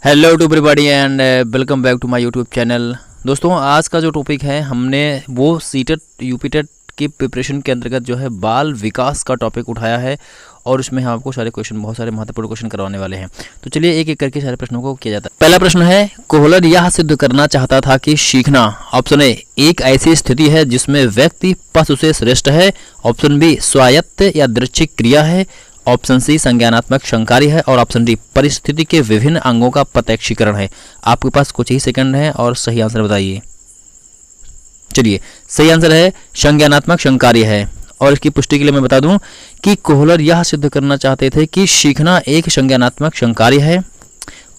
Hello to everybody and welcome back to my YouTube channel. दोस्तों, आज का जो टॉपिक है हमने वो सीटेट यूपीटेट की प्रिपरेशन के अंतर्गत जो है बाल विकास का टॉपिक उठाया है और उसमें हम आपको सारे क्वेश्चन, बहुत सारे महत्वपूर्ण क्वेश्चन करवाने वाले हैं। तो चलिए एक एक करके सारे प्रश्नों को किया जाता है। पहला प्रश्न है, कोहलर यह सिद्ध करना चाहता था कि सीखना ऑप्शन ए एक ऐसी स्थिति है जिसमें व्यक्ति पशु से श्रेष्ठ है, ऑप्शन बी स्वायत्त या दृच्छिक क्रिया है, ऑप्शन सी संज्ञानात्मक शंकारी है और ऑप्शन डी परिस्थिति के विभिन्न अंगों का प्रत्यक्षीकरण है। आपके पास कुछ ही सेकंड है और सही आंसर बताइए। चलिए, सही आंसर है संज्ञानात्मक शंकारी है। और इसकी पुष्टि के लिए मैं बता दूं कि कोहलर यह सिद्ध करना चाहते थे कि सीखना एक संज्ञानात्मक शंकारी है।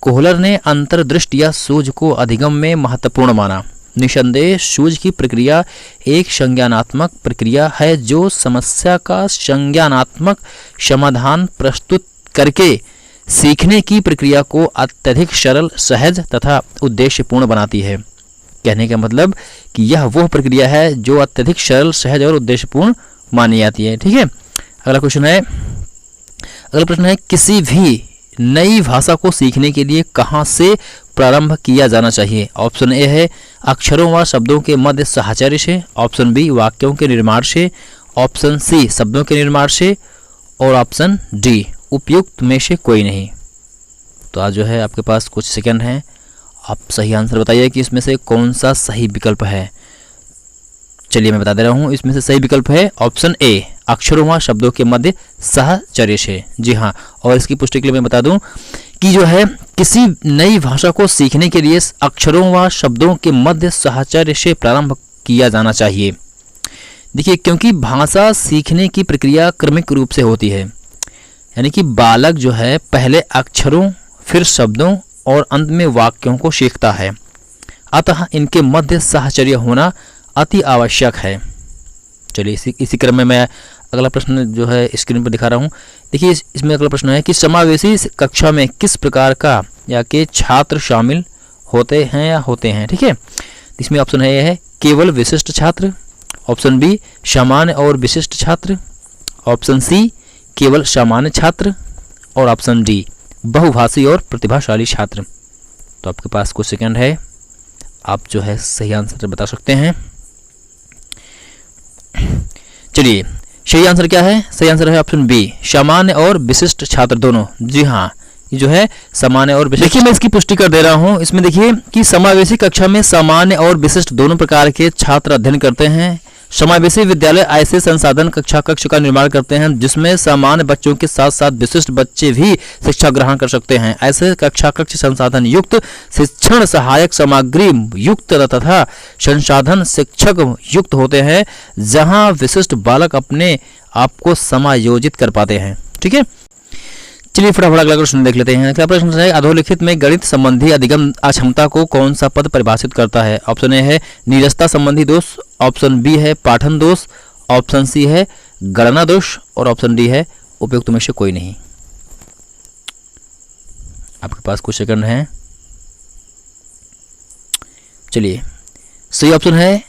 कोहलर ने अंतर्दृष्टि या सूझ को अधिगम में महत्वपूर्ण माना। निसंदेह सूझ की प्रक्रिया एक संज्ञानात्मक प्रक्रिया है जो समस्या का संज्ञानात्मक समाधान प्रस्तुत करके सीखने की प्रक्रिया को अत्यधिक सरल, सहज तथा उद्देश्यपूर्ण बनाती है। कहने का मतलब कि यह वह प्रक्रिया है जो अत्यधिक सरल, सहज और उद्देश्यपूर्ण मानी जाती है। ठीक है, अगला प्रश्न है किसी भी नई भाषा को सीखने के लिए कहाँ से प्रारंभ किया जाना चाहिए। ऑप्शन ए है अक्षरों व शब्दों के मध्य साहचर्य से, ऑप्शन बी वाक्यों के निर्माण से, ऑप्शन सी शब्दों के निर्माण से और ऑप्शन डी उपयुक्त में से कोई नहीं। तो आज जो है आपके पास कुछ सेकंड हैं, आप सही आंसर बताइए कि इसमें से कौन सा सही विकल्प है। चलिए मैं बता दे रहा हूँ, इसमें से सही विकल्प है ऑप्शन ए अक्षरों व शब्दों के मध्य साहचर्य से। जी हाँ, और इसकी पुष्टि के लिए मैं बता दूं कि जो है किसी नई भाषा को सीखने के लिए अक्षरों व शब्दों के मध्य साहचर्य से प्रारंभ किया जाना चाहिए। देखिए, क्योंकि भाषा सीखने की प्रक्रिया क्रमिक रूप से होती है, यानी कि बालक जो है पहले अक्षरों, फिर शब्दों और अंत में वाक्यों को सीखता है। अतः इनके मध्य साहचर्य होना अति आवश्यक है। चलिए इसी क्रम में मैं अगला प्रश्न जो है स्क्रीन पर दिखा रहा हूँ। देखिए, इसमें अगला प्रश्न है कि समावेशी कक्षा में किस प्रकार का या के छात्र शामिल होते हैं। ठीक है, इसमें ऑप्शन है केवल विशिष्ट छात्र, ऑप्शन बी सामान्य और विशिष्ट छात्र, ऑप्शन सी केवल सामान्य छात्र और ऑप्शन डी बहुभाषी और प्रतिभाशाली छात्र। तो आपके पास कुछ सेकंड है, आप जो है सही आंसर बता सकते हैं। चलिए, सही आंसर क्या है? सही आंसर है ऑप्शन बी सामान्य और विशिष्ट छात्र दोनों। जी हाँ, ये जो है सामान्य और विशिष्ट। देखिए, मैं इसकी पुष्टि कर दे रहा हूँ। इसमें देखिए कि समावेशी कक्षा में सामान्य और विशिष्ट दोनों प्रकार के छात्र अध्ययन करते हैं। समावेशी विद्यालय ऐसे संसाधन कक्ष का निर्माण करते हैं जिसमें सामान्य बच्चों के साथ साथ विशिष्ट बच्चे भी शिक्षा ग्रहण कर सकते हैं। ऐसे कक्ष संसाधन युक्त, शिक्षण सहायक सामग्री युक्त तथा संसाधन शिक्षक युक्त होते हैं जहां विशिष्ट बालक अपने आप को समायोजित कर पाते हैं। ठीक है, चलिए फटाफट अगला प्रश्न देख लेते हैं। अगला प्रश्न है अधोलिखित में गणित संबंधी अधिगम अक्षमता को कौन सा पद परिभाषित करता है। ऑप्शन ए है नीरसता संबंधी दोष, ऑप्शन बी है पाठन दोष, ऑप्शन सी है गणना दोष और ऑप्शन डी है उपयुक्त में से कोई नहीं। आपके पास कुछ सेकंड हैं। चलिए, सही ऑप्शन है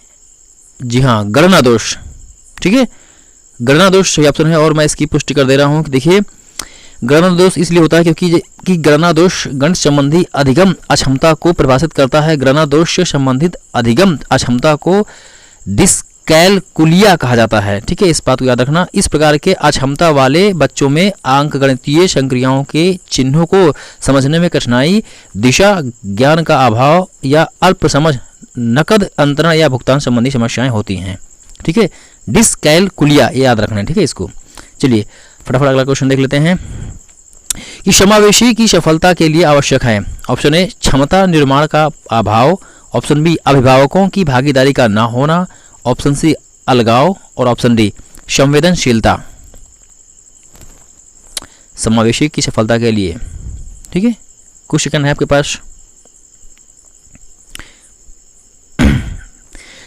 जी हाँ गणना दोष। ठीक है, गणना दोष सही ऑप्शन है और मैं इसकी पुष्टि कर दे रहा हूं कि देखिए गणना दोष इसलिए होता है क्योंकि गणना दोष गणित संबंधी अधिगम अक्षमता को परिभाषित करता है। गणना दोष से संबंधित अधिगम अक्षमता को डिस्कैलकुलिया कहा जाता है। ठीक है, इस बात को याद रखना। इस प्रकार के अक्षमता वाले बच्चों में अंकगणितीय संक्रियाओं के चिन्हों को समझने में कठिनाई, दिशा ज्ञान का अभाव या अल्प समझ, नकद अंतरण या भुगतान संबंधी समस्याएं होती हैं। ठीक है, डिस्कैलकुलिया ये याद रखना है। ठीक है, इसको चलिए फटाफट अगला क्वेश्चन देख लेते हैं कि समावेशी की सफलता के लिए आवश्यक है। ऑप्शन ए क्षमता निर्माण का अभाव, ऑप्शन बी अभिभावकों की भागीदारी का ना होना, ऑप्शन सी अलगाव और ऑप्शन डी संवेदनशीलता। समावेशी की सफलता के लिए, ठीक है, कुछ सेकंड है आपके पास।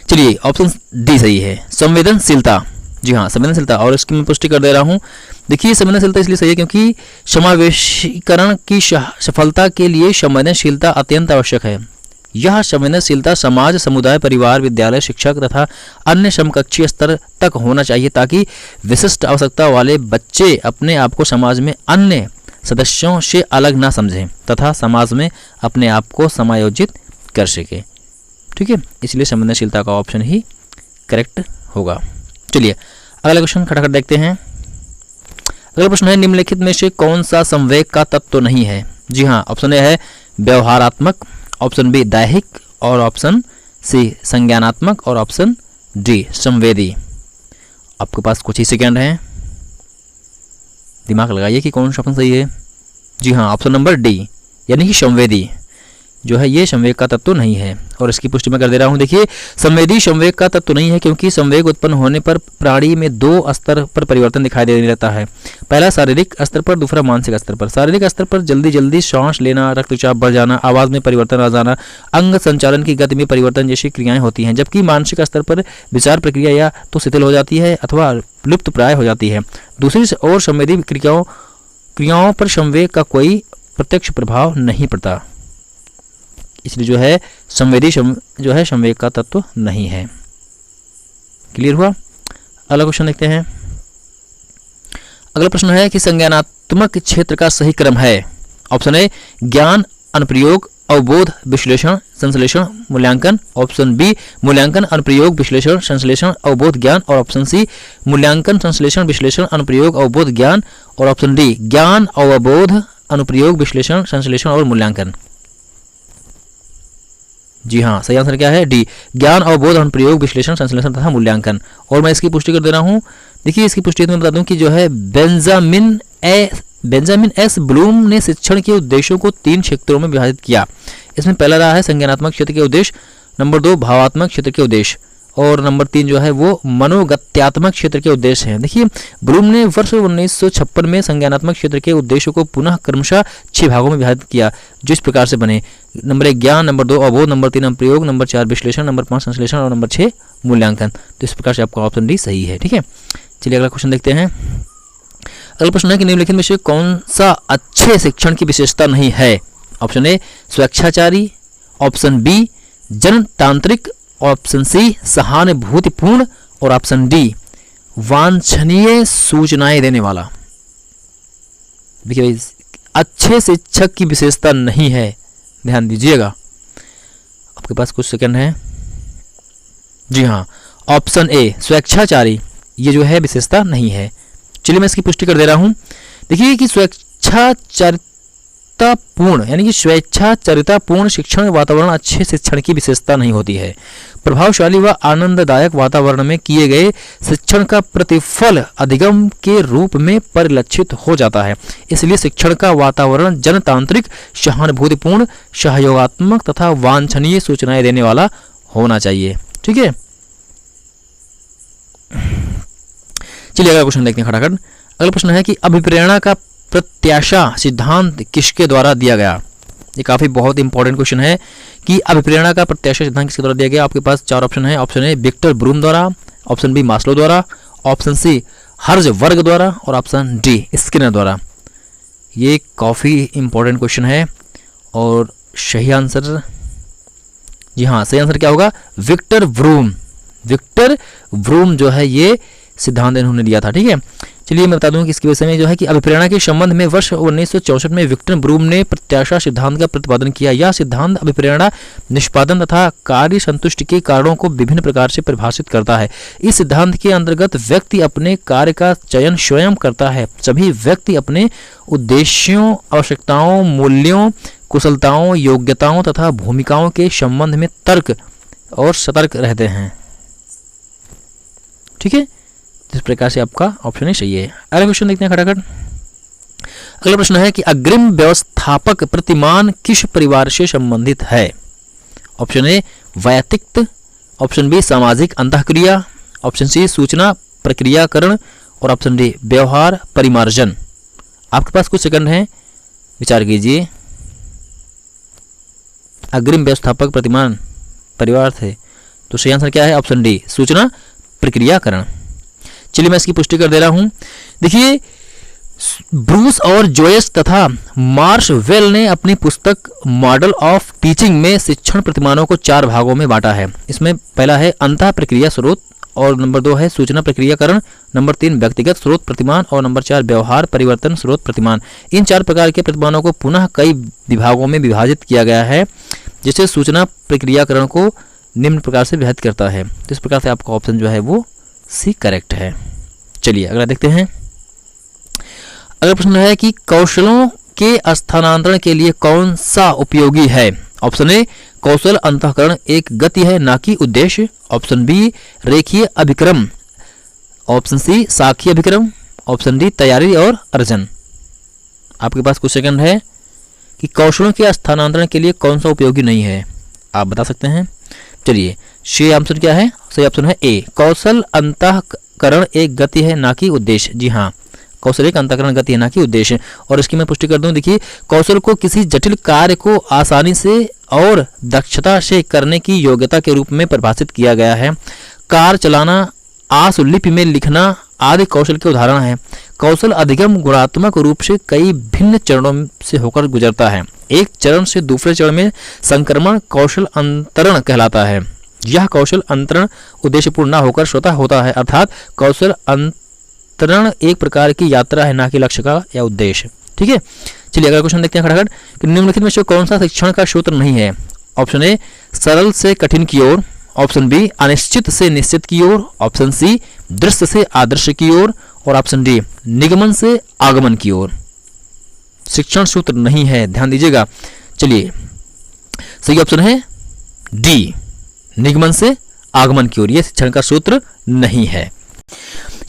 चलिए, ऑप्शन डी सही है संवेदनशीलता। जी हाँ, संवेदनशीलता। और इसकी मैं पुष्टि कर दे रहा हूँ। देखिए, संवेदनशीलता इसलिए सही है क्योंकि समावेशीकरण की सफलता के लिए संवेदनशीलता अत्यंत आवश्यक है। यह संवेदनशीलता समाज, समुदाय, परिवार, विद्यालय, शिक्षक तथा अन्य समकक्षीय स्तर तक होना चाहिए ताकि विशिष्ट आवश्यकता वाले बच्चे अपने आप को समाज में अन्य सदस्यों से अलग ना समझें तथा समाज में अपने आप को समायोजित कर सके। ठीक है, इसलिए संवेदनशीलता का ऑप्शन ही करेक्ट होगा। चलिए अगला क्वेश्चन खटाखट देखते हैं। अगला प्रश्न है, निम्नलिखित में से कौन सा संवेग का तत्व तो नहीं है? जी हाँ, ऑप्शन ए है व्यवहारात्मक, ऑप्शन बी दैहिक और ऑप्शन सी संज्ञानात्मक और ऑप्शन डी संवेदी। आपके पास कुछ ही सेकंड हैं, दिमाग लगाइए कि कौन सा ऑप्शन सही है। जी हाँ, ऑप्शन नंबर डी यानी कि संवेदी जो है ये संवेग का तत्व नहीं है। और इसकी पुष्टि मैं कर दे रहा हूँ। देखिए, संवेदी संवेग का तत्व नहीं है क्योंकि संवेग उत्पन्न होने पर प्राणी में दो स्तर पर परिवर्तन दिखाई देने लगता है। पहला शारीरिक स्तर पर, दूसरा मानसिक स्तर पर। शारीरिक स्तर पर जल्दी जल्दी सांस लेना, रक्तचाप बढ़ जाना, आवाज़ में परिवर्तन आ जाना, अंग संचालन की गति में परिवर्तन जैसी क्रियाएं होती हैं। जबकि मानसिक स्तर पर विचार प्रक्रिया या तो शिथिल हो जाती है अथवा लुप्त प्राय हो जाती है। दूसरी ओर संवेदी क्रियाओं पर संवेग का कोई प्रत्यक्ष प्रभाव नहीं पड़ता, इसलिए जो है संवेदी जो है संवेग का तत्व नहीं है। क्लियर हुआ? अगला क्वेश्चन देखते हैं। अगला प्रश्न है कि संज्ञानात्मक क्षेत्र का सही क्रम है। ऑप्शन ए ज्ञान, अनुप्रयोग, अवबोध, विश्लेषण, संश्लेषण, मूल्यांकन। ऑप्शन बी मूल्यांकन, अनुप्रयोग, विश्लेषण, संश्लेषण, अवबोध, ज्ञान। और ऑप्शन सी मूल्यांकन, संश्लेषण, विश्लेषण, अनुप्रयोग, अवबोध, ज्ञान। और ऑप्शन डी ज्ञान, अवबोध, अनुप्रयोग, विश्लेषण, संश्लेषण और मूल्यांकन। जी हाँ, सही आंसर क्या है? डी ज्ञान, अवबोध, अनुप्रयोग, विश्लेषण, संश्लेषण तथा मूल्यांकन। और मैं इसकी पुष्टि कर दे रहा हूँ। देखिए, इसकी पुष्टि मैं बता दूं कि जो है बेंजामिन एस ब्लूम ने शिक्षण के उद्देश्यों को 3 क्षेत्रों में विभाजित किया। इसमें पहला रहा है संज्ञानात्मक क्षेत्र के उद्देश्य, नंबर 2 भावात्मक क्षेत्र के उद्देश्य और नंबर 3 जो है वो मनोगत्यात्मक क्षेत्र के उद्देश्य हैं। देखिए, ब्लूम ने वर्ष 1956 में संज्ञानात्मक क्षेत्र के उद्देश्यों को पुनः क्रमशः 6 भागों में विभाजित किया, जो इस प्रकार से बने। नंबर 1 ज्ञान, नंबर 2 अवबोध, नंबर 3 अनुप्रयोग, नंबर 4 विश्लेषण, नंबर 5 संश्लेषण और नंबर 6 मूल्यांकन। तो इस प्रकार से आपका ऑप्शन डी सही है। ठीक है, चलिए अगला क्वेश्चन देखते हैं। अगला प्रश्न है कि निम्नलिखित में से कौन सा अच्छे शिक्षण की विशेषता नहीं है? ऑप्शन ए स्वेच्छाचारी, ऑप्शन बी जनतांत्रिक, ऑप्शन सी सहानुभूतिपूर्ण और ऑप्शन डी वांछनीय सूचनाएं देने वाला। देखिए, अच्छे शिक्षक की विशेषता नहीं है, ध्यान दीजिएगा। आपके पास कुछ सेकंड हैं। जी हाँ, ऑप्शन ए स्वेच्छाचारी ये जो है विशेषता नहीं है। चलिए मैं इसकी पुष्टि कर दे रहा हूं। देखिए कि स्वेच्छाचारितापूर्ण यानी कि स्वेच्छाचारितापूर्ण शिक्षण वातावरण अच्छे शिक्षण की विशेषता नहीं होती है। प्रभावशाली व आनंददायक वातावरण में किए गए शिक्षण का प्रतिफल अधिगम के रूप में परिलक्षित हो जाता है। इसलिए शिक्षण का वातावरण जनतांत्रिक, सहानुभूतिपूर्ण, सहयोगात्मक तथा वांछनीय सूचनाएं देने वाला होना चाहिए। ठीक है, चलिए अगला क्वेश्चन देखते हैं खटाखट। अगला प्रश्न है कि अभिप्रेरणा का प्रत्याशा सिद्धांत किसके द्वारा दिया गया? ये काफी बहुत इंपॉर्टेंट क्वेश्चन है कि अभिप्रेरणा का प्रत्याशा सिद्धांत किसके द्वारा दिया गया। आपके पास 4 ऑप्शन है। ऑप्शन ए विक्टर ब्रूम द्वारा, ऑप्शन बी मास्लो द्वारा, ऑप्शन सी हर्ज़बर्ग द्वारा और ऑप्शन डी स्किनर द्वारा। ये काफी इंपॉर्टेंट क्वेश्चन है और सही आंसर, जी हाँ सही आंसर क्या होगा? Victor broom. विक्टर ब्रूम जो है ये सिद्धांत इन्होंने दिया था। ठीक है, चलिए मैं बता दूं कि इसकी वजह में जो है कि अभिप्रेरणा के संबंध में वर्ष 1964 में विक्टर ब्रूम ने प्रत्याशा सिद्धांत का प्रतिपादन किया। यह सिद्धांत अभिप्रेरणा, निष्पादन तथा कार्य संतुष्टि के कारणों को विभिन्न प्रकार से परिभाषित करता है। इस सिद्धांत के अंतर्गत व्यक्ति अपने कार्य का चयन स्वयं करता है। सभी व्यक्ति अपने उद्देश्यों, आवश्यकताओं, मूल्यों, कुशलताओं, योग्यताओं तथा भूमिकाओं के संबंध में तर्क और सतर्क रहते हैं। ठीक है, इस प्रकार से आपका ऑप्शन ही सही है। अगला क्वेश्चन देखते हैं खटाखट। अगला प्रश्न है कि अग्रिम व्यवस्थापक प्रतिमान किस परिवार से संबंधित है? ऑप्शन ए वैयक्तिक, ऑप्शन बी सामाजिक अंतःक्रिया, ऑप्शन सी सूचना प्रक्रियाकरण और ऑप्शन डी व्यवहार परिमार्जन। आपके पास कुछ सेकंड हैं, विचार कीजिए। अग्रिम व्यवस्थापक प्रतिमान परिवार थे, तो सही आंसर क्या है? ऑप्शन डी सूचना प्रक्रियाकरण। चलिए मैं इसकी पुष्टि कर दे रहा हूं। देखिए, ब्रूस और जोयस तथा मार्शवेल ने अपनी पुस्तक मॉडल ऑफ टीचिंग में शिक्षण प्रतिमानों को 4 भागों में बांटा है। इसमें पहला है अंतः प्रक्रिया स्रोत, और नंबर 2 है सूचना प्रक्रियाकरण, नंबर 3 व्यक्तिगत स्रोत प्रतिमान और नंबर 4 व्यवहार परिवर्तन स्रोत प्रतिमान। इन 4 प्रकार के प्रतिमानों को पुनः कई विभागों में विभाजित किया गया है, जिससे सूचना प्रक्रियाकरण को निम्न प्रकार से विभाजित करता है। तो इस प्रकार से आपका ऑप्शन जो है वो सी करेक्ट है। चलिए अगला देखते हैं। अगला प्रश्न है कि कौशलों के स्थानांतरण के लिए कौन सा उपयोगी है। ऑप्शन ए कौशल अंतःकरण एक गति है ना कि उद्देश्य। ऑप्शन बी रेखीय अभिक्रम। ऑप्शन सी साखी अभिक्रम। ऑप्शन डी तैयारी और अर्जन। आपके पास कुछ सेकंड है कि कौशलों के स्थानांतरण के लिए कौन सा उपयोगी नहीं है, आप बता सकते हैं। चलिए सही आंसर क्या है? सही ऑप्शन है ए कौशल अंतःकरण एक गति है ना कि उद्देश्य। जी हाँ, कौशल एक अंतःकरण गति है ना कि उद्देश्य। और इसकी मैं पुष्टि कर दूं, देखिए कौशल को किसी जटिल कार्य को आसानी से और दक्षता से करने की योग्यता के रूप में परिभाषित किया गया है। कार चलाना, आशुलिपि में लिखना आदि कौशल के उदाहरण हैं। कौशल अधिगम गुणात्मक रूप से कई भिन्न चरणों से होकर गुजरता है। एक चरण से दूसरे चरण में संक्रमण कौशल अंतरण कहलाता है। यह कौशल अंतरण उद्देश्यपूर्ण न होकर स्वतः होता है, अर्थात कौशल अंतरण एक प्रकार की यात्रा है, ना कि लक्ष्य का या उद्देश्य। ठीक है, चलिए अगला क्वेश्चन देखते हैं खटाखट कि निम्नलिखित में से कौन सा शिक्षण का सूत्र नहीं है। ऑप्शन ए सरल से कठिन की ओर। ऑप्शन बी अनिश्चित से निश्चित की ओर। ऑप्शन सी दृश्य से आदर्श की ओर और ऑप्शन डी निगमन से आगमन की ओर। शिक्षण सूत्र नहीं है, ध्यान दीजिएगा। चलिए सही ऑप्शन है डी निगमन से आगमन की ओर, यह शिक्षण का सूत्र नहीं है।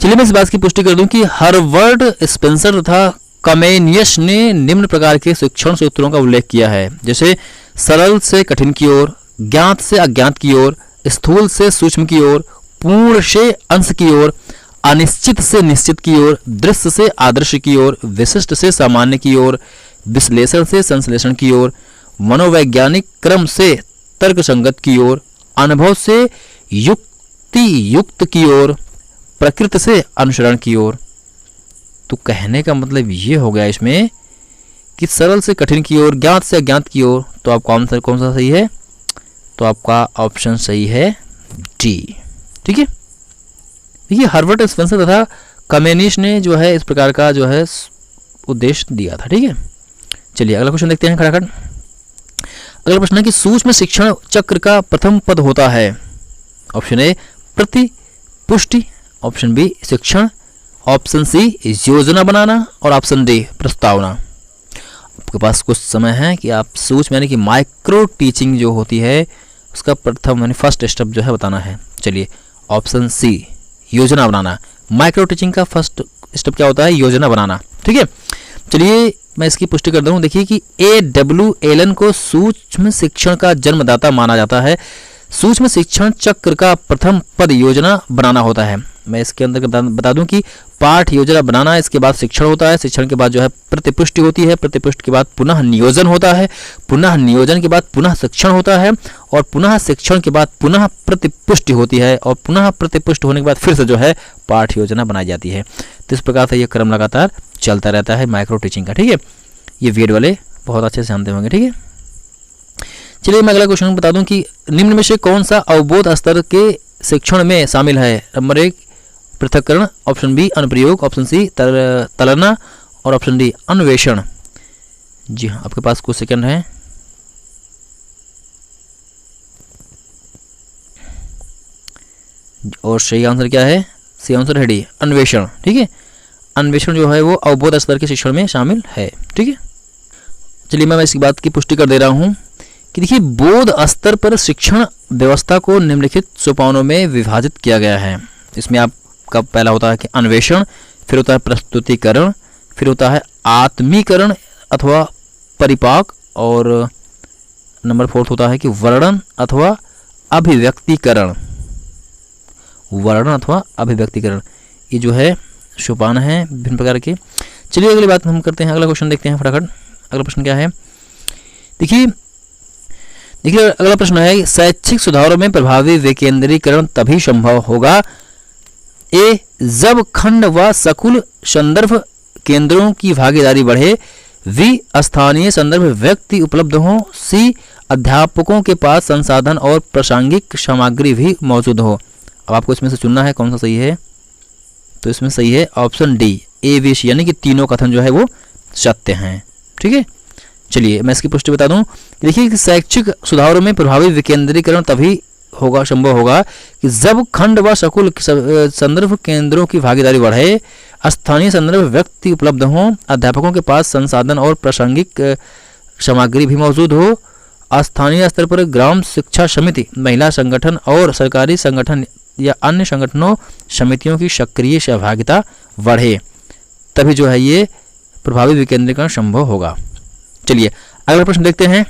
चलिए मैं इस बात की पुष्टि कर दूं कि हर्वर्ड, स्पेंसर तथा कमेनियस ने निम्न प्रकार के शिक्षण सूत्रों का उल्लेख किया है, जैसे सरल से कठिन की ओर, ज्ञात से अज्ञात की ओर, स्थूल से सूक्ष्म की ओर, पूर्ण से अंश की ओर, अनिश्चित से निश्चित की ओर, दृश्य से आदर्श की ओर, विशिष्ट से सामान्य की ओर, विश्लेषण से संश्लेषण की ओर, मनोवैज्ञानिक क्रम से तर्क संगत की ओर, अनुभव से युक्ति युक्त की ओर, प्रकृति से अनुसरण की ओर। तो कहने का मतलब ये हो गया इसमें कि सरल से कठिन की ओर, ज्ञात से अज्ञात की ओर। तो आपका आंसर कौन सा सही है? तो आपका ऑप्शन सही है डी। ठीक है, देखिए हार्वर्ड, स्पेंसर तथा कमेनियस ने जो है इस प्रकार का जो है उद्देश्य दिया था। ठीक है, चलिए अगला क्वेश्चन देखते हैं खटाखट। अगला प्रश्न है कि सूक्ष्म शिक्षण चक्र का प्रथम पद होता है। ऑप्शन ए प्रतिपुष्टि, ऑप्शन बी शिक्षण, ऑप्शन सी योजना बनाना और ऑप्शन डी प्रस्तावना। आपके पास कुछ समय है कि आप सूक्ष्म यानी कि माइक्रो टीचिंग जो होती है उसका प्रथम यानी फर्स्ट स्टेप जो है बताना है। चलिए ऑप्शन सी योजना बनाना, माइक्रो टीचिंग का फर्स्ट स्टेप क्या होता है? योजना बनाना। ठीक है, चलिए मैं इसकी पुष्टि कर दूं। देखिए कि A.W. एलन को सूक्ष्म शिक्षण का जन्मदाता माना जाता है। सूक्ष्म शिक्षण चक्र का प्रथम पद योजना बनाना होता है। मैं इसके अंदर बता दूं कि पाठ योजना बनाना, इसके बाद शिक्षण होता है, शिक्षण के बाद जो है प्रतिपुष्टि होती है, प्रतिपुष्टि के बाद पुनः नियोजन होता है, पुनः नियोजन के बाद पुनः शिक्षण होता है और पुनः शिक्षण के बाद पुनः प्रतिपुष्टि होती है और पुनः प्रतिपुष्टि होने के बाद फिर से जो है पाठ योजना बनाई जाती है। तो इस प्रकार से ये क्रम लगातार चलता रहता है माइक्रो टीचिंग का। ठीक है, ये वीड वाले बहुत अच्छे से जानते होंगे। ठीक है, चलिए मैं अगला क्वेश्चन बता दूं कि निम्न में से कौन सा अवबोध स्तर के शिक्षण में शामिल है। नंबर 1 पृथक्करण, ऑप्शन बी अनुप्रयोग, ऑप्शन सी तलना और ऑप्शन डी अन्वेषण। जी हाँ, आपके पास कुछ सेकंड है। और सही आंसर क्या है? सही आंसर है डी अन्वेषण। ठीक है, अन्वेषण जो है वो अवबोध स्तर के शिक्षण में शामिल है। ठीक है, चलिए मैं इस बात की पुष्टि कर दे रहा हूँ कि देखिए बोध स्तर पर शिक्षण व्यवस्था को निम्नलिखित सोपानों में विभाजित किया गया है। इसमें आपका पहला होता है कि अन्वेषण, फिर होता है प्रस्तुतिकरण, फिर होता है आत्मीकरण अथवा परिपाक और नंबर 4 होता है कि वर्णन अथवा अभिव्यक्तिकरण। वर्णन अथवा अभिव्यक्तिकरण ये जो है सोपान है विभिन्न प्रकार के। चलिए अगली बात हम करते हैं, अगला क्वेश्चन देखते हैं फटाफट। अगला प्रश्न क्या है? देखिए अगला प्रश्न है शैक्षिक सुधारों में प्रभावी विकेंद्रीकरण तभी संभव होगा ए जब खंड व सकुल संदर्भ केंद्रों की भागीदारी बढ़े, बी स्थानीय संदर्भ व्यक्ति उपलब्ध हो, सी अध्यापकों के पास संसाधन और प्रासंगिक सामग्री भी मौजूद हो। अब आपको इसमें से चुनना है कौन सा सही है। तो इसमें सही है option D, A B C, यानी कि तीनों कथन जो है वो सत्य हैं। ठीक है, चलिए मैं इसकी पुष्टि बता दूं। देखिए कि शैक्षिक सुधारों में प्रभावी विकेंद्रीकरण तभी होगा, संभव होगा कि जब खंड व स्कूल संदर्भ केंद्रों की भागीदारी बढ़े, स्थानीय संदर्भ व्यक्ति उपलब्ध हों, अध्यापकों के पास संसाधन और प्रासंगिक सामग्री भी मौजूद हो, स्थानीय स्तर पर ग्राम शिक्षा समिति, महिला संगठन और सरकारी संगठन या अन्य संगठनों समितियों की सक्रिय सहभागिता बढ़े, तभी जो है ये प्रभावी विकेंद्रीकरण संभव होगा। चलिए अगला प्रश्न देखते हैं।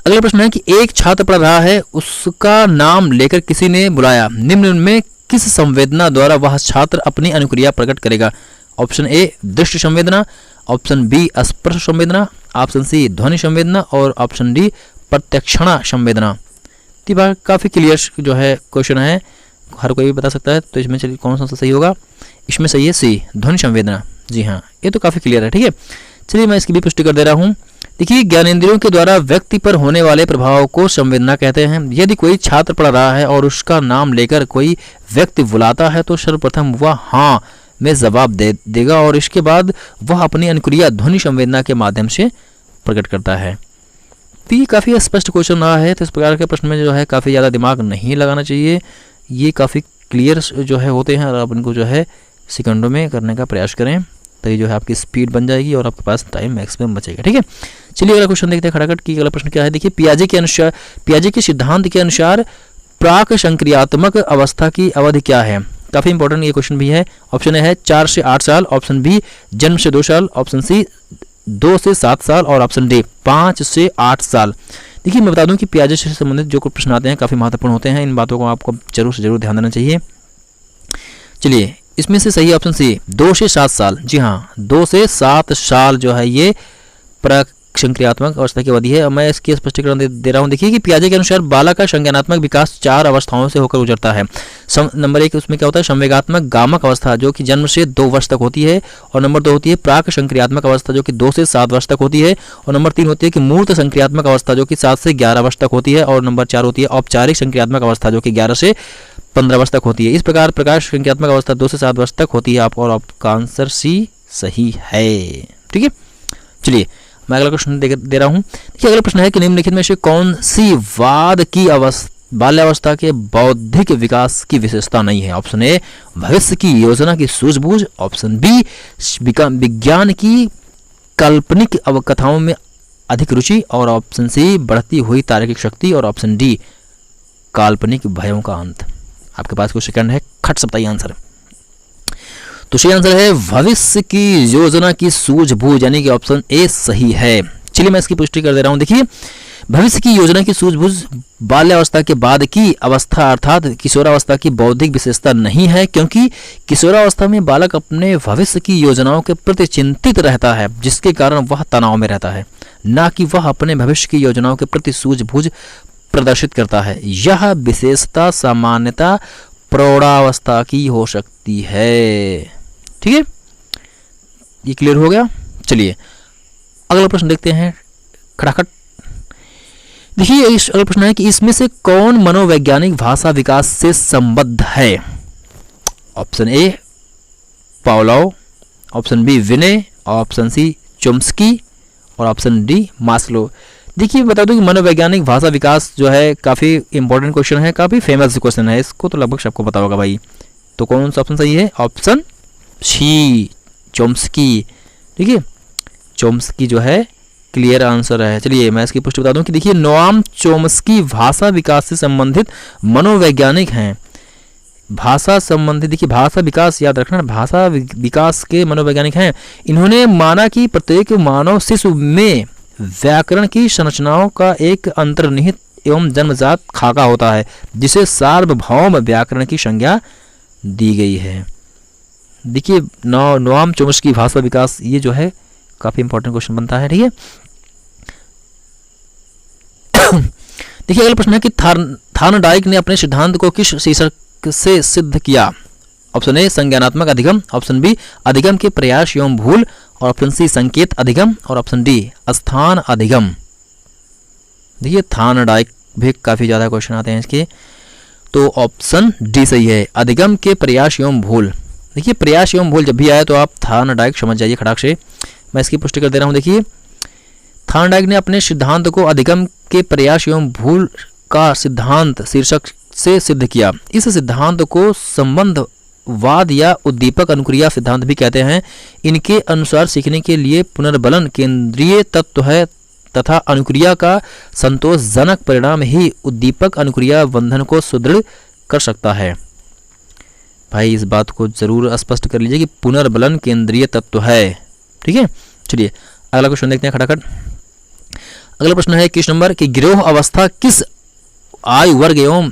अगला प्रश्न है कि एक छात्र पढ़ रहा है, उसका नाम लेकर किसी ने बुलाया, निम्न में किस संवेदना द्वारा वह छात्र अपनी अनुक्रिया प्रकट करेगा। ऑप्शन ए दृष्टि संवेदना, ऑप्शन बी स्पर्श संवेदना, ऑप्शन सी ध्वनि संवेदना और ऑप्शन डी प्रत्यक्षणा संवेदना। तो बात काफ़ी क्लियर जो है क्वेश्चन है, हर कोई भी बता सकता है। तो इसमें चलिए कौन सा सही होगा। इसमें सही है सी ध्वनि संवेदना। जी हाँ, ये तो काफ़ी क्लियर है। ठीक है, चलिए मैं इसकी भी पुष्टि कर दे रहा हूँ। देखिए ज्ञानेंद्रियों के द्वारा व्यक्ति पर होने वाले प्रभाव को संवेदना कहते हैं। यदि कोई छात्र पढ़ रहा है और उसका नाम लेकर कोई व्यक्ति बुलाता है तो सर्वप्रथम वह हाँ में जवाब देगा और इसके बाद वह अपनी अनुक्रिया ध्वनि संवेदना के माध्यम से प्रकट करता है। तो ये काफ़ी स्पष्ट क्वेश्चन रहा है। तो इस प्रकार के प्रश्न में जो है काफ़ी ज़्यादा दिमाग नहीं लगाना चाहिए, ये काफ़ी क्लियर जो है होते हैं और आप इनको जो है सेकंडों में करने का प्रयास करें, तो ये जो है आपकी स्पीड बन जाएगी और आपके पास टाइम मैक्सिमम बचेगा। ठीक है, चलिए अगला क्वेश्चन देखते हैं खटाखट की। अगला प्रश्न क्या है, देखिए पियाजे के सिद्धांत के अनुसार प्राक संक्रियात्मक अवस्था की अवधि क्या है। काफ़ी इंपॉर्टेंट ये क्वेश्चन भी है। ऑप्शन ए है 4 से 8 साल, ऑप्शन बी जन्म से 2 साल, ऑप्शन सी 2 से 7 साल और ऑप्शन डी 5 से 8 साल। देखिए मैं बता दूं कि पियाजे से संबंधित जो प्रश्न आते हैं काफ़ी महत्वपूर्ण होते हैं, इन बातों को आपको जरूर से जरूर ध्यान देना चाहिए। चलिए इसमें से सही ऑप्शन सी 2 से 7 साल। जी हाँ, 2 से 7 साल जो है ये प्राक संक्रियात्मक अवस्था की अवधि है। मैं इसकी स्पष्टीकरण दे रहा हूँ। देखिए कि पियाजे के अनुसार बालक का संज्ञानात्मक विकास 4 अवस्थाओं से होकर गुजरता है। नंबर 1 उसमें क्या होता है, संवेगात्मक गामक अवस्था जो कि जन्म से 2 वर्ष तक होती है, और नंबर 2 होती है प्राक संक्रियात्मक अवस्था जो कि 2 से 7 वर्ष तक होती है, और नंबर 3 होती है कि मूर्त संक्रियात्मक अवस्था जो कि 7 से 11 वर्ष तक होती है, और नंबर 4 होती है औपचारिक संक्रियात्मक अवस्था जो कि 11 से 15 वर्ष तक होती है। इस प्रकार प्रकाश संक्रियात्मक अवस्था 2 से 7 वर्ष तक होती है आप, और आपका आंसर सी सही है। ठीक है, चलिए मैं अगला क्वेश्चन दे रहा हूँ। देखिए अगला प्रश्न है कि निम्नलिखित में से कौन सी वाद की बाल्यावस्था के बौद्धिक विकास की विशेषता नहीं है। ऑप्शन ए भविष्य की योजना की सूझबूझ, ऑप्शन बी विज्ञान की काल्पनिक कथाओं में अधिक रुचि, और ऑप्शन सी बढ़ती हुई तार्किक शक्ति, और ऑप्शन डी काल्पनिक भयों का अंत। आपके पास कुछ सेकंड है, खट से बताइए आंसर। तो सही आंसर है भविष्य की योजना की सूझबूझ, यानी कि ऑप्शन ए सही है। चलिए मैं इसकी पुष्टि कर दे रहा हूं। देखिए भविष्य की योजना की सूझबूझ बाल्यावस्था के बाद की अवस्था अर्थात किशोरावस्था की बौद्धिक विशेषता नहीं है, क्योंकि किशोरावस्था में बालक अपने भविष्य की योजनाओं के प्रति चिंतित रहता है, जिसके कारण वह तनाव में रहता है, ना कि वह अपने भविष्य की योजनाओं के प्रति सूझबूझ प्रदर्शित करता है। यह विशेषता सामान्यतः प्रौढ़ावस्था की हो सकती है। ठीक है, ये क्लियर हो गया। चलिए अगला प्रश्न देखते हैं खटाखट। देखिए इस अगला प्रश्न है कि इसमें से कौन मनोवैज्ञानिक भाषा विकास से संबद्ध है। Option A Pavlov, option B Vinay, option C Chomsky और ऑप्शन डी मास्लो। देखिए बता दूं कि मनोवैज्ञानिक भाषा विकास जो है काफ़ी इंपॉर्टेंट क्वेश्चन है, काफ़ी फेमस क्वेश्चन है, इसको तो लगभग सबको पता होगा भाई। तो कौन सा ऑप्शन सही है, ऑप्शन सी चोम्स्की। ठीक है, चोम्स्की जो है क्लियर आंसर है। चलिए मैं इसकी पुष्टि बता दूं कि देखिए नोआम चोम्स्की भाषा विकास से संबंधित मनोवैज्ञानिक हैं। भाषा संबंधित, देखिए भाषा विकास याद रखना, भाषा विकास के मनोवैज्ञानिक हैं। इन्होंने माना कि प्रत्येक मानव शिशु में व्याकरण की संरचनाओं का एक अंतर्निहित एवं जन्मजात खाका होता है, जिसे सार्वभौम व्याकरण की संज्ञा दी गई है। देखिए नोआम चोम्स्की भाषा विकास, ये जो है काफी इंपॉर्टेंट क्वेश्चन बनता है। ठीक है, देखिए अगला प्रश्न है कि थार्नडाइक ने अपने सिद्धांत को किस शीर्षक से सिद्ध किया। ऑप्शन ए संज्ञानात्मक अधिगम, ऑप्शन बी अधिगम के प्रयास एवं भूल, और ऑप्शन सी संकेत अधिगम, और ऑप्शन डी स्थान अधिगम। देखिए थार्नडाइक भी काफी ज्यादा क्वेश्चन आते हैं इसके। तो ऑप्शन डी सही है, अधिगम के प्रयास एवं भूल। देखिए प्रयास एवं भूल जब भी आए तो आप थार्नडाइक समझ जाइए खटाक से। मैं इसकी पुष्टि कर दे रहा हूँ। देखिए थार्नडाइक ने अपने सिद्धांत को अधिगम के प्रयास एवं भूल का सिद्धांत शीर्षक से सिद्ध किया। इस सिद्धांत को संबंधवाद या उद्दीपक अनुक्रिया सिद्धांत भी कहते हैं। इनके अनुसार सीखने के लिए पुनर्बलन केंद्रीय तत्व है तथा अनुक्रिया का संतोषजनक परिणाम ही उद्दीपक अनुक्रिया बंधन को सुदृढ़ कर सकता है। भाई इस बात को जरूर स्पष्ट कर लीजिए कि पुनर्बलन केंद्रीय तत्व है। ठीक है, चलिए अगला क्वेश्चन देखते हैं खटाखट। अगला प्रश्न है 21 नंबर की गिरोह अवस्था किस आयु वर्ग एवं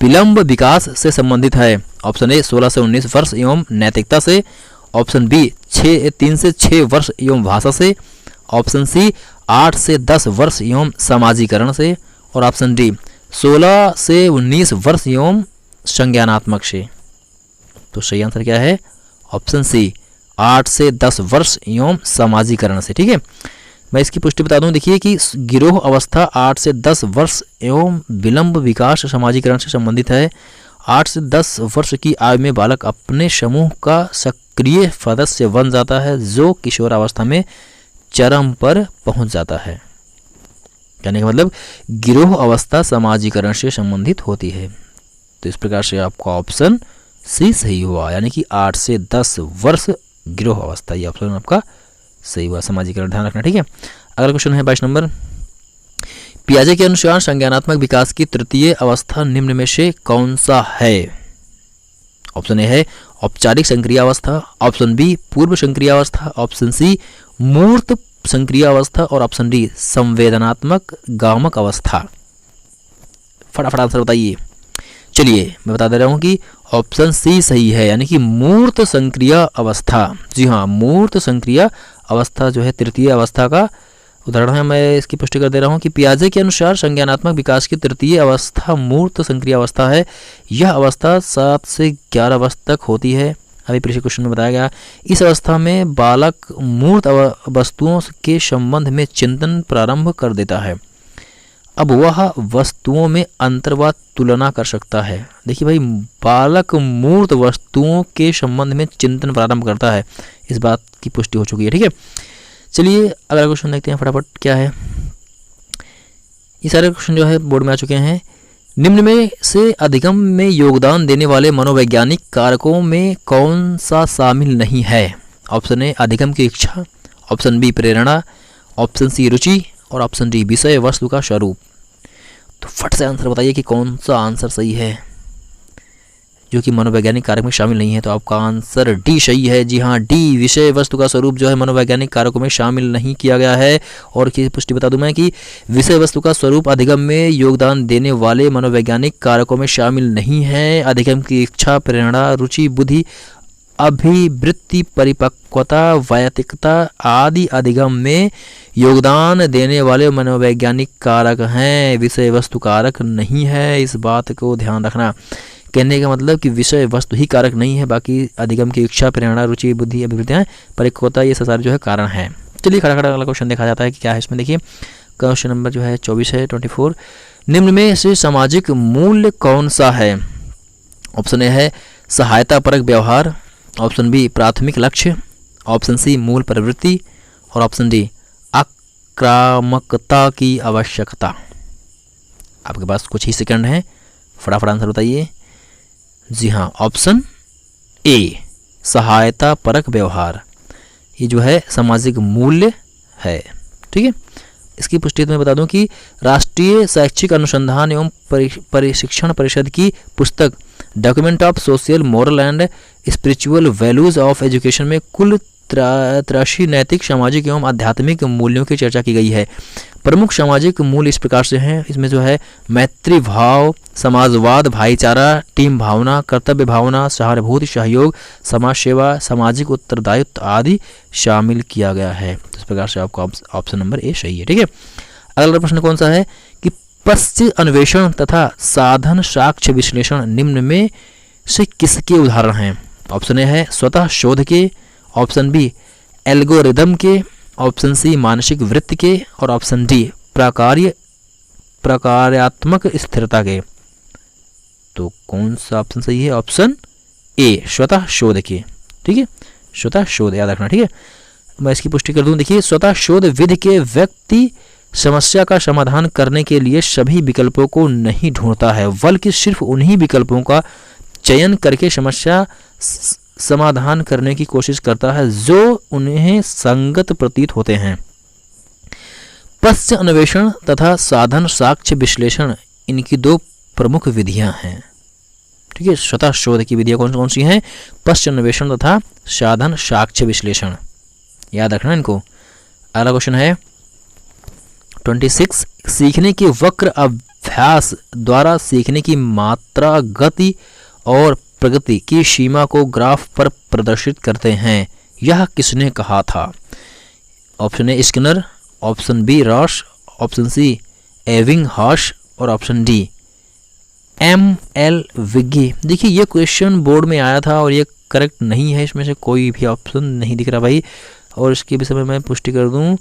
विलंब विकास से संबंधित है। ऑप्शन ए 16 से 19 वर्ष एवं नैतिकता से, ऑप्शन बी 3 से 6 वर्ष एवं भाषा से, ऑप्शन सी 8 से 10 वर्ष एवं सामाजिकरण से, और ऑप्शन डी 16 से 19 वर्ष एवं संज्ञानात्मक से। तो सही आंसर क्या है? ऑप्शन सी 8 से 10 वर्ष एवं सामाजिकरण से। ठीक है, मैं इसकी पुष्टि बता दूं। देखिए कि गिरोह अवस्था 8 से 10 वर्ष एवं विलंब विकास सामाजिकरण से संबंधित है। 8 से 10 वर्ष की आयु में बालक अपने समूह का सक्रिय सदस्य बन जाता है जो किशोरावस्था में चरम पर पहुंच जाता है। कहने का मतलब गिरोह अवस्था सामाजिकरण से संबंधित होती है। तो इस प्रकार से आपका ऑप्शन सी सही हुआ, यानी कि 8 से 10 वर्ष गिरोह अवस्था, ये ऑप्शन आपका सही हुआ। सामाजिकरण ध्यान रखना। ठीक है, अगला क्वेश्चन है 22 नंबर। पियाजे के अनुसार संज्ञानात्मक विकास की तृतीय अवस्था निम्न में से कौन सा है? ऑप्शन ए है औपचारिक संक्रिया अवस्था, ऑप्शन बी पूर्व संक्रिया अवस्था, ऑप्शन सी मूर्त संक्रिया अवस्था, और ऑप्शन डी संवेदनात्मक गामक अवस्था। फटाफट आंसर बताइए। चलिए मैं बता दे रहा हूँ कि ऑप्शन सी सही है, यानी कि मूर्त संक्रिया अवस्था। जी हाँ, मूर्त संक्रिया अवस्था जो है तृतीय अवस्था का उदाहरण है। मैं इसकी पुष्टि कर दे रहा हूँ कि पियाजे के अनुसार संज्ञानात्मक विकास की तृतीय अवस्था मूर्त संक्रिया अवस्था है। यह अवस्था 7 से 11 वर्ष तक होती है। अभी पिछले क्वेश्चन में बताया गया। इस अवस्था में बालक मूर्त वस्तुओं के संबंध में चिंतन प्रारंभ कर देता है। अब वह वस्तुओं में अंतर व तुलना कर सकता है। देखिए भाई, बालक मूर्त वस्तुओं के संबंध में चिंतन प्रारंभ करता है, इस बात की पुष्टि हो चुकी है। ठीक है, चलिए अगला क्वेश्चन देखते हैं फटाफट क्या है। ये सारे क्वेश्चन जो है बोर्ड में आ चुके हैं। निम्न में से अधिगम में योगदान देने वाले मनोवैज्ञानिक कारकों में कौन सा शामिल नहीं है? ऑप्शन ए अधिगम की इच्छा, ऑप्शन बी प्रेरणा, ऑप्शन सी रुचि, और ऑप्शन डी विषय वस्तु का स्वरूप। तो फट से आंसर बताइए कि कौन सा आंसर सही है जो कि मनोवैज्ञानिक कारक में शामिल नहीं है। तो आपका आंसर डी सही है। जी हाँ, डी विषय वस्तु का स्वरूप जो है मनोवैज्ञानिक कारकों में शामिल नहीं किया गया है। और की पुष्टि बता दूं मैं कि विषय वस्तु का स्वरूप अधिगम में योगदान देने वाले मनोवैज्ञानिक कारकों में शामिल नहीं है। अधिगम की इच्छा, प्रेरणा, रुचि, बुद्धि, अभिवृत्ति, परिपक्वता, वैयक्तिकता आदि अधिगम में योगदान देने वाले मनोवैज्ञानिक कारक हैं, विषय वस्तु कारक नहीं है। इस बात को ध्यान रखना। कहने का मतलब कि विषय वस्तु ही कारक नहीं है, बाकी अधिगम की इच्छा, प्रेरणा, रुचि, बुद्धि, अभिवृत्तियाँ, परिपक्वता, ये सारे जो है कारण है। चलिए खड़ा खड़ा अगला क्वेश्चन देखा जाता है कि क्या है इसमें। देखिए क्वेश्चन नंबर जो है 24 है 24। निम्न में से सामाजिक मूल्य कौन सा है? ऑप्शन ए है सहायता परक व्यवहार, ऑप्शन बी प्राथमिक लक्ष्य, ऑप्शन सी मूल प्रवृत्ति, और ऑप्शन डी आक्रामकता की आवश्यकता। आपके पास कुछ ही सेकंड हैं, फटाफट आंसर बताइए। जी हाँ, ऑप्शन ए सहायता परक व्यवहार, ये जो है सामाजिक मूल्य है। ठीक है, इसकी पुष्टि मैं बता दूं कि राष्ट्रीय शैक्षिक अनुसंधान एवं प्रशिक्षण परिषद की पुस्तक document of social, moral and spiritual values of education में कुल 83 नैतिक, सामाजिक एवं आध्यात्मिक मूल्यों की चर्चा की गई है। प्रमुख सामाजिक मूल्य इस प्रकार से हैं। इसमें जो है मैत्री भाव, समाजवाद, भाईचारा, टीम भावना, कर्तव्य भावना, सहानुभूति, सहयोग, समाज सेवा, सामाजिक उत्तरदायित्व आदि शामिल किया गया है। इस प्रकार से आपका ऑप्शन नंबर ए सही है। ठीक है, अगला प्रश्न कौन सा है कि पश्च अन्वेषण तथा साधन साक्ष्य विश्लेषण निम्न में से किसके उदाहरण हैं? ऑप्शन ए है स्वतः शोध के, ऑप्शन बी एल्गोरिदम के, ऑप्शन सी मानसिक वृत्ति के, और ऑप्शन डी प्रकार्यात्मक स्थिरता के। तो कौन सा ऑप्शन सही है? ऑप्शन ए, स्वतः शोध के। ठीक है, स्वतः शोध याद रखना। ठीक है, मैं इसकी पुष्टि कर दूं। देखिए, स्वतः शोध विधि के व्यक्ति समस्या का समाधान करने के लिए सभी विकल्पों को नहीं ढूंढता है, बल्कि सिर्फ उन्हीं विकल्पों का चयन करके समस्या समाधान करने की कोशिश करता है जो उन्हें संगत प्रतीत होते हैं। पश्च अन्वेषण तथा साधन साक्ष्य विश्लेषण इनकी दो प्रमुख विधियां हैं। ठीक है, स्वतः शोध की विधियां कौन कौन सी हैं? पश्च अन्वेषण तथा साधन साक्ष्य विश्लेषण, याद रखना इनको। अगला क्वेश्चन है 26, सीखने के वक्र अभ्यास द्वारा सीखने की मात्रा, गति और प्रगति की सीमा को ग्राफ पर प्रदर्शित करते हैं, यह किसने कहा था? Option A Skinner, option B Ross, option C एविंगहॉस और ऑप्शन डी एम.एल. विग्गी। देखिए, ये क्वेश्चन बोर्ड में आया था और ये करेक्ट नहीं है, इसमें से कोई भी ऑप्शन नहीं दिख रहा भाई। और इसके विषय में मैं पुष्टि कर दूं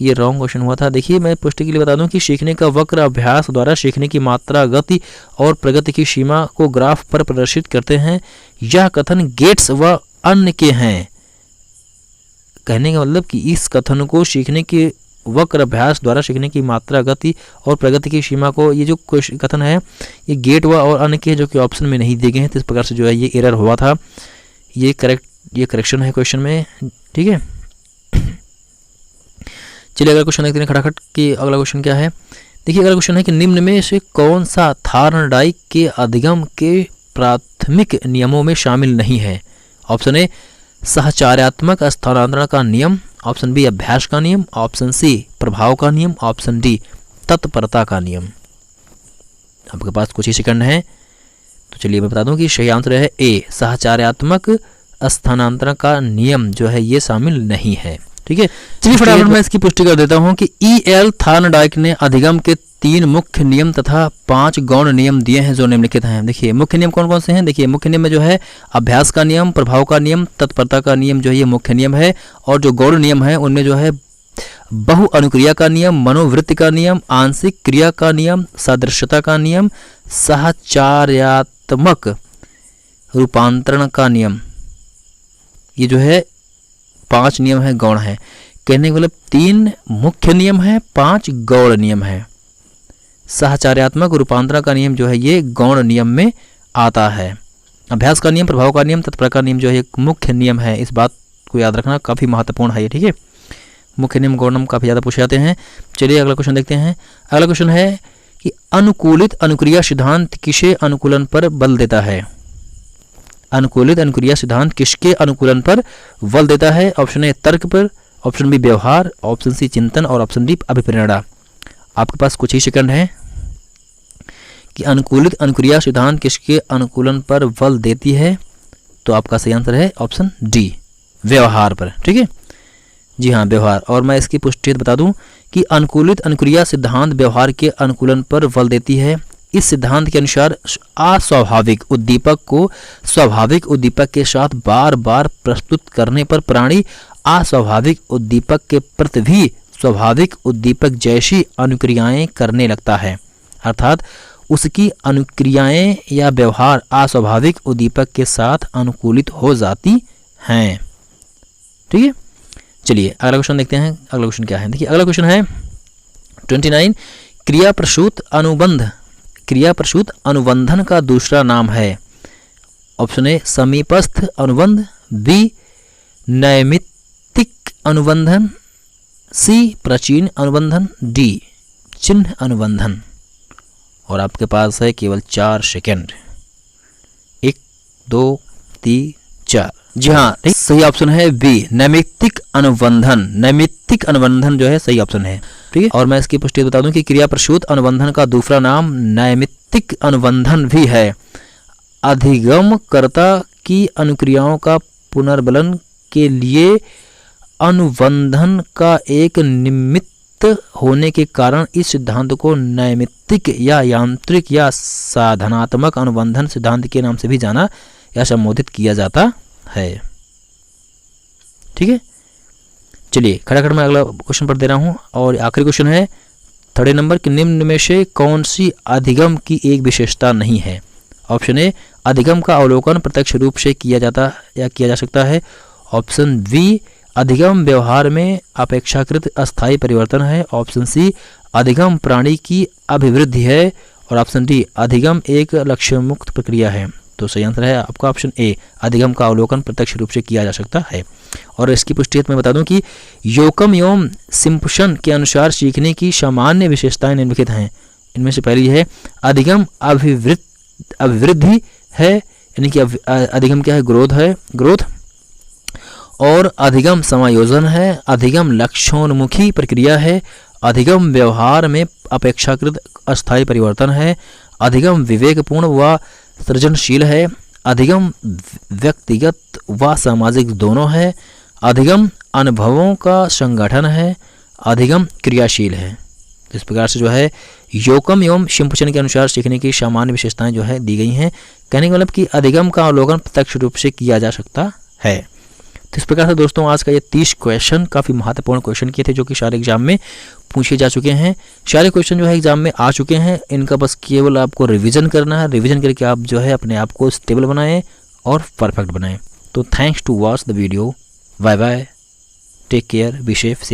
कि ये रॉन्ग क्वेश्चन हुआ था। देखिए, मैं पुष्टि के लिए बता दूं कि सीखने का वक्र अभ्यास द्वारा सीखने की मात्रा, गति और प्रगति की सीमा को ग्राफ पर प्रदर्शित करते हैं, यह कथन गेट्स व अन्य के हैं। कहने का मतलब कि इस कथन को सीखने के वक्र अभ्यास द्वारा सीखने की मात्रा, गति और प्रगति की सीमा को, ये जो कथन है ये गेट व और अन्य के, जो कि ऑप्शन में नहीं दिए गए हैं, तो इस प्रकार से जो है ये एरर हुआ था। ये करेक्शन है क्वेश्चन में। ठीक है, चलिए अगला क्वेश्चन देखते हैं खटाखट कि अगला क्वेश्चन क्या है। देखिए, अगला क्वेश्चन है कि निम्न में से कौन सा थार्नडाइक के अधिगम के प्राथमिक नियमों में शामिल नहीं है? ऑप्शन ए सहचार्यात्मक स्थानांतरण का नियम, ऑप्शन बी अभ्यास का नियम, ऑप्शन सी प्रभाव का नियम, ऑप्शन डी तत्परता का नियम। आपके पास कुछ ही सेकंड है, तो चलिए मैं बता दूं कि सही आंसर है ए सहचार्यात्मक स्थानांतरण का नियम जो है ये शामिल नहीं है। ठीक है, चलिए फटाफट मैं इसकी पुष्टि कर देता हूं कि ई.एल. थार्नडाइक ने अधिगम के 3 मुख्य नियम तथा 5 गौण नियम दिए हैं जो निम्नलिखित हैं। देखिए, मुख्य नियम कौन कौन से हैं? देखिए, मुख्य नियम में जो है अभ्यास का नियम, प्रभाव का नियम, तत्परता का नियम जो है ये मुख्य नियम है। और जो गौण नियम है उनमें जो है बहु अनुक्रिया का नियम, मनोवृत्ति का नियम, आंशिक क्रिया का नियम, सादृश्यता का नियम, सहचार्यात्मक रूपांतरण का नियम, ये जो है 5 नियम है, गौण है। कहने का मतलब 3 मुख्य नियम है, 5 गौण नियम है। सहचार्यात्मक रूपांतरण का नियम जो है ये गौण नियम में आता है। अभ्यास का नियम, प्रभाव का नियम, तत्परता का नियम जो है एक मुख्य नियम है। इस बात को याद रखना, काफी महत्वपूर्ण है ये। ठीक है, मुख्य नियम गौण नियम काफी ज्यादा पूछे जाते हैं। चलिए अगला क्वेश्चन देखते हैं। अगला क्वेश्चन है कि अनुकूलित अनुक्रिया सिद्धांत किसे अनुकूलन पर बल देता है? अनुकूलित अनुक्रिया सिद्धांत किसके अनुकूलन पर बल देता है? ऑप्शन ए तर्क पर, ऑप्शन बी व्यवहार, ऑप्शन सी चिंतन और ऑप्शन डी अभिप्रेरणा। आपके पास कुछ ही सेकंड है कि अनुकूलित अनुक्रिया सिद्धांत किसके अनुकूलन पर बल देती है? तो आपका सही आंसर है ऑप्शन डी, व्यवहार पर। ठीक है, जी हाँ, व्यवहार। और मैं इसकी पुष्टि बता दूं कि अनुकूलित अनुक्रिया सिद्धांत व्यवहार के अनुकूलन पर बल देती है। इस सिद्धांत के अनुसार अस्वाभाविक उद्दीपक को स्वाभाविक उद्दीपक के साथ बार बार प्रस्तुत करने पर प्राणी अस्वाभाविक उद्दीपक के प्रति भी स्वाभाविक उद्दीपक जैसी अनुक्रियाएं करने लगता है, अर्थात उसकी अनुक्रियाएं या व्यवहार अस्वाभाविक उद्दीपक के साथ अनुकूलित हो जाती हैं। ठीक है, चलिए अगला क्वेश्चन देखते हैं। अगला क्वेश्चन क्या है? देखिए, अगला क्वेश्चन है 29, क्रिया प्रसूत अनुबंध क्रिया प्रसूत अनुबंधन का दूसरा नाम है। ऑप्शन ए समीपस्थ अनुबंध, बी नैमित्तिक अनुबंधन, सी प्राचीन अनुबंधन, डी चिन्ह अनुबंधन। और आपके पास है केवल 4 सेकेंड। 1 2 3 4। जी हाँ, सही ऑप्शन है बी नैमित्तिक अनुबंधन। नैमित्तिक अनुबंधन जो है सही ऑप्शन है। ठीक है, और मैं इसकी पुष्टि बता दूं कि क्रिया प्रसूत अनुबंधन का दूसरा नाम नैमित्तिक अनुबंधन भी है। अधिगमकर्ता की अनुक्रियाओं का पुनर्बलन के लिए अनुबंधन का एक निमित्त होने के कारण इस सिद्धांत को नैमित्तिक या यांत्रिक या साधनात्मक अनुबंधन सिद्धांत के नाम से भी जाना या संबोधित किया जाता है। ठीक है, चलिए खड़ाखड़ मैं अगला क्वेश्चन पर दे रहा हूं। और आखिरी क्वेश्चन है 3rd नंबर कि निम्न में से कौन सी अधिगम की एक विशेषता नहीं है? ऑप्शन ए अधिगम का अवलोकन प्रत्यक्ष रूप से किया जा सकता है। ऑप्शन बी अधिगम व्यवहार में अपेक्षाकृत अस्थायी परिवर्तन है। ऑप्शन सी अधिगम प्राणी की अभिवृद्धि है। और ऑप्शन डी अधिगम एक लक्ष्य मुक्त प्रक्रिया है। तो सही आंसर है आपका ऑप्शन ए, अधिगम का अवलोकन प्रत्यक्ष रूप से किया जा सकता है। और इसकी पुष्टि मैं बता दूं कि योकम एवं सिम्पसन के अनुसार सीखने की सामान्य विशेषताएं निम्नलिखित हैं। इनमें से पहली है अधिगम अभिवृद्धि है, यानी कि अधिगम क्या है, ग्रोथ। और अधिगम समायोजन है, अधिगम लक्ष्योन्मुखी प्रक्रिया है, अधिगम व्यवहार में अपेक्षाकृत अस्थायी परिवर्तन है, अधिगम विवेकपूर्ण व सृजनशील है, अधिगम व्यक्तिगत व सामाजिक दोनों है, अधिगम अनुभवों का संगठन है, अधिगम क्रियाशील है। इस प्रकार से जो है योकम एवं सिम्पसन के अनुसार सीखने की सामान्य विशेषताएं जो है दी गई हैं। कहने का मतलब कि अधिगम का अवलोकन प्रत्यक्ष रूप से किया जा सकता है। तो इस प्रकार से दोस्तों आज का ये 30 क्वेश्चन काफ़ी महत्वपूर्ण क्वेश्चन किए थे जो कि सारे एग्जाम में पूछे जा चुके हैं। सारे क्वेश्चन जो है एग्जाम में आ चुके हैं, इनका बस केवल आपको रिवीजन करना है। रिवीजन करके आप जो है अपने आप को स्टेबल बनाएं और परफेक्ट बनाएं। तो thanks to watch the video. Bye bye, take care, be safe.